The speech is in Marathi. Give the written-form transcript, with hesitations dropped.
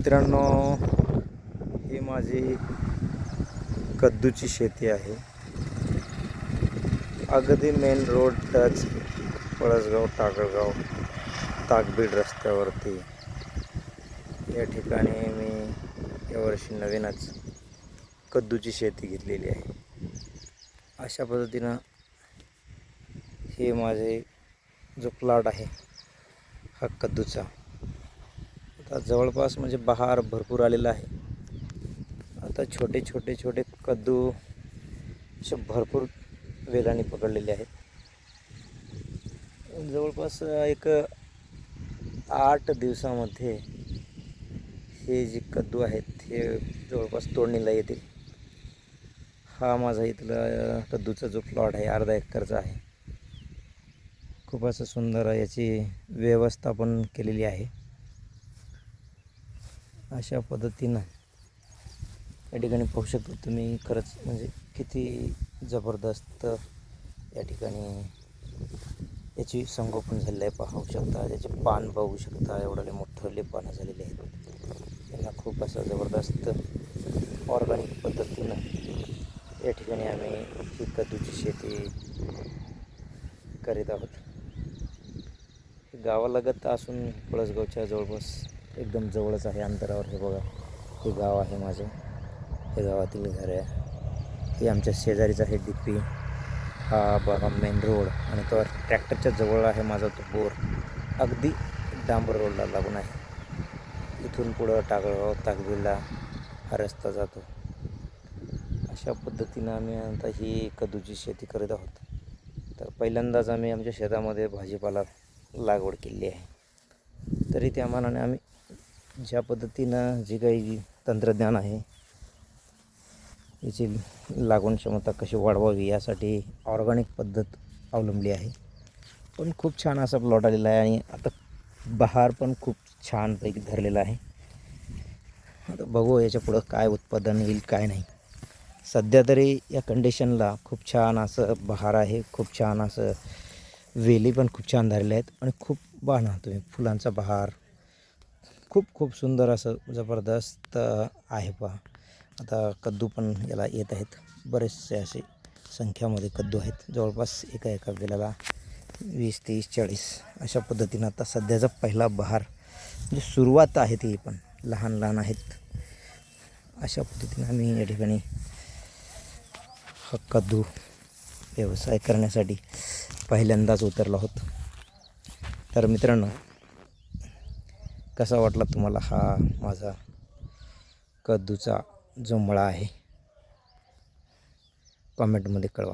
मित्रांनो, ही माझी कद्दूची शेती आहे. अगदी मेन रोड टच पळसगाव टाकळगाव ताकबीड रस्त्यावरती या ठिकाणी मी यावर्षी नवीनच कद्दूची शेती घेतलेली आहे. अशा पद्धतीनं हे माझे जो प्लॉट आहे हा कद्दूचा, आता जवळपास म्हणजे बहार भरपूर आलेला आहे. आता छोटे छोटे कद्दू असे भरपूर वेगाने पकडलेले आहेत. जवळपास एक 8 दिवसामध्ये हे जे कद्दू आहेत हे जवळपास तोडणीला येतील. हा माझा इथला कद्दूचा जो प्लॉट आहे अर्धा एकरचा आहे. खूप असं सुंदर याची व्यवस्थापन केलेली आहे. अशा पद्धतीनं या ठिकाणी पाहू शकता तुम्ही. खरंच म्हणजे किती जबरदस्त या ठिकाणी याची संगोपन झालेलं आहे. पाहू शकता त्याचे पान पाहू शकता, एवढे मोठे पानं झालेले आहेत. त्यांना खूप असं जबरदस्त ऑर्गॅनिक पद्धतीनं या ठिकाणी आम्ही ही कद्दूची शेती करीत आहोत. गावालगत असून पळसगावच्या जवळपास एकदम जवळच आहे, अंतरावर. हे बघा, हे गाव आहे माझं. हे गावातील घर आहे. हे आमच्या शेजारीच आहे डीपी. हा बघा मेन रोड, आणि तो ट्रॅक्टरच्या जवळ आहे माझा तो बोर. अगदी डांबर रोडला लागून आहे. इथून पुढं टाकळगाव ताकबीडला हा रस्ता जातो. अशा पद्धतीनं आम्ही आता ही कद्दूची शेती करत आहोत. तर पहिल्यांदाच आम्ही आमच्या शेतामध्ये भाजीपाला लागवड केली आहे. तरी त्या मानाने आम्ही ज्या पद्धतीनं जे काही तंत्रज्ञान आहे याची लागवड क्षमता कशी वाढवावी यासाठी ऑर्गॅनिक पद्धत अवलंबली आहे. पण खूप छान असा प्लॉट आलेला आहे, आणि आता बहार पण खूप छानपैकी धरलेला आहे. आता बघू याच्या पुढं काय उत्पादन येईल काय नाही. सध्या तरी या कंडिशनला खूप छान असं बहार आहे. खूप छान असं वेली पण खूप छान धरले आहेत, आणि खूप पाहना तुम्ही फुलांचा बहार खूप सुंदर असं जबरदस्त आहे. पहा, आता कद्दू पण याला येत आहेत. बरेचसे असे संख्यामध्ये कद्दू आहेत. जवळपास एका वेळेला 20, 30, 40 अशा पद्धतीनं आता सध्याचा पहिला बहार म्हणजे सुरुवात आहे. ती पण लहान आहेत. अशा पद्धतीनं आम्ही या ठिकाणी हा कद्दू व्यवसाय करण्यासाठी पहिल्यांदाच उतरलो आहोत. तर मित्रांनो, कसा वाटला तुम्हाला हा माझा कद्दूचा जो मळा आहे, कॉमेंटमध्ये कळवा.